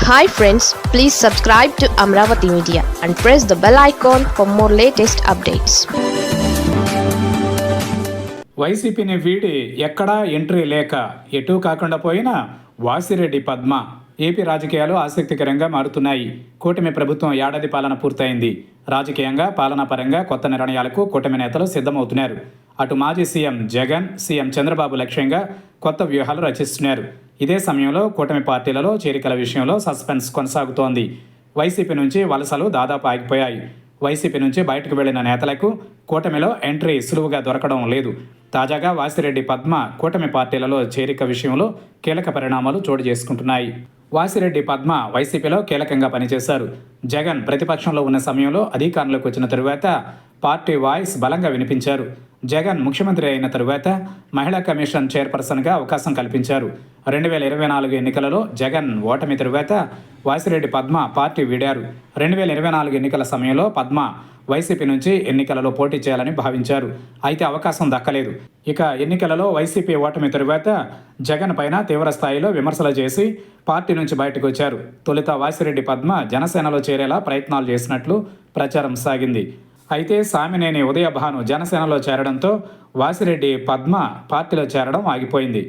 Hi friends, please subscribe to Amravati Media and press the bell icon for more latest updates. వైసీపీని వీడి ఎక్కడా entry లేక ఎటూ కాకుండా పోయిన వాసిరెడ్డి పద్మ ఏపీ రాజకీయాలు ఆసక్తికరంగా మారుతున్నాయి. కూటమి ప్రభుత్వం ఏడాది పాలన పూర్తయింది. రాజకీయంగా పాలనా పరంగా కొత్త నిర్ణయాలకు కూటమి నేతలు సిద్ధమవుతున్నారు. అటు మాజీ సీఎం జగన్, సీఎం చంద్రబాబు లక్ష్యంగా కొత్త వ్యూహాలు రచిస్తున్నారు. ఇదే సమయంలో కూటమి పార్టీలలో చేరికల విషయంలో సస్పెన్స్ కొనసాగుతోంది. వైసీపీ నుంచి వలసలు దాదాపు ఆగిపోయాయి. వైసీపీ నుంచి బయటకు వెళ్లిన నేతలకు కూటమిలో ఎంట్రీ సులువుగా దొరకడం లేదు. తాజాగా వాసిరెడ్డి పద్మ కూటమి పార్టీలలో చేరిక విషయంలో కీలక పరిణామాలు చోటు చేసుకుంటున్నాయి. వాసిరెడ్డి పద్మ వైసీపీలో కీలకంగా పనిచేశారు. జగన్ ప్రతిపక్షంలో ఉన్న సమయంలో అధికారంలోకి వచ్చిన తరువాత పార్టీ వాయిస్ బలంగా వినిపించారు. జగన్ ముఖ్యమంత్రి అయిన తరువాత మహిళా కమిషన్ చైర్పర్సన్గా అవకాశం కల్పించారు. 2024 ఎన్నికలలో జగన్ ఓటమి తరువాత వాసిరెడ్డి పద్మ పార్టీ వీడారు. 2024 ఎన్నికల సమయంలో పద్మ వైసీపీ నుంచి ఎన్నికలలో పోటీ చేయాలని భావించారు. అయితే అవకాశం దక్కలేదు. ఇక ఎన్నికలలో వైసీపీ ఓటమి తరువాత జగన్ పైన తీవ్ర స్థాయిలో విమర్శలు చేసి పార్టీ నుంచి బయటకు వచ్చారు. తొలుత వాసిరెడ్డి పద్మ జనసేనలో చేరేలా ప్రయత్నాలు చేసినట్లు ప్రచారం సాగింది. అయితే సామినేని ఉదయభాను జనసేనలో చేరడంతో వాసిరెడ్డి పద్మ పార్టీలో చేరడం ఆగిపోయింది.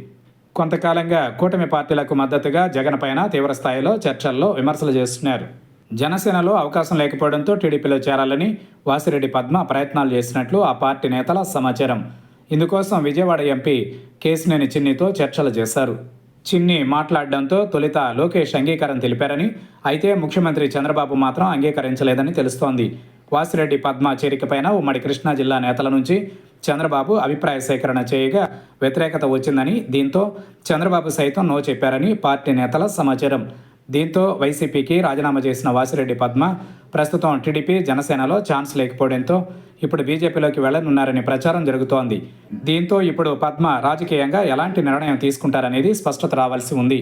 కొంతకాలంగా కూటమి పార్టీలకు మద్దతుగా జగన్ పైన తీవ్ర స్థాయిలో చర్చల్లో విమర్శలు చేస్తున్నారు. జనసేనలో అవకాశం లేకపోవడంతో టీడీపీలో చేరాలని వాసిరెడ్డి పద్మ ప్రయత్నాలు చేసినట్లు ఆ పార్టీ నేతల సమాచారం. ఇందుకోసం విజయవాడ ఎంపీ కేశినేని చిన్నితో చర్చలు చేశారు. చిన్ని మాట్లాడడంతో తొలుత లోకేష్ అంగీకారం తెలిపారని, అయితే ముఖ్యమంత్రి చంద్రబాబు మాత్రం అంగీకరించలేదని తెలుస్తోంది. వాసిరెడ్డి పద్మ చేరికపైన ఉమ్మడి కృష్ణా జిల్లా నేతల నుంచి చంద్రబాబు అభిప్రాయ సేకరణ చేయగా వ్యతిరేకత వచ్చిందని, దీంతో చంద్రబాబు సైతం నో చెప్పారని పార్టీ నేతల సమాచారం. దీంతో వైసీపీకి రాజీనామా చేసిన వాసిరెడ్డి పద్మ ప్రస్తుతం టీడీపీ, జనసేనలో ఛాన్స్ లేకపోవడంతో ఇప్పుడు బీజేపీలోకి వెళ్లనున్నారని ప్రచారం జరుగుతోంది. దీంతో ఇప్పుడు పద్మ రాజకీయంగా ఎలాంటి నిర్ణయం తీసుకుంటారనేది స్పష్టత రావాల్సి ఉంది.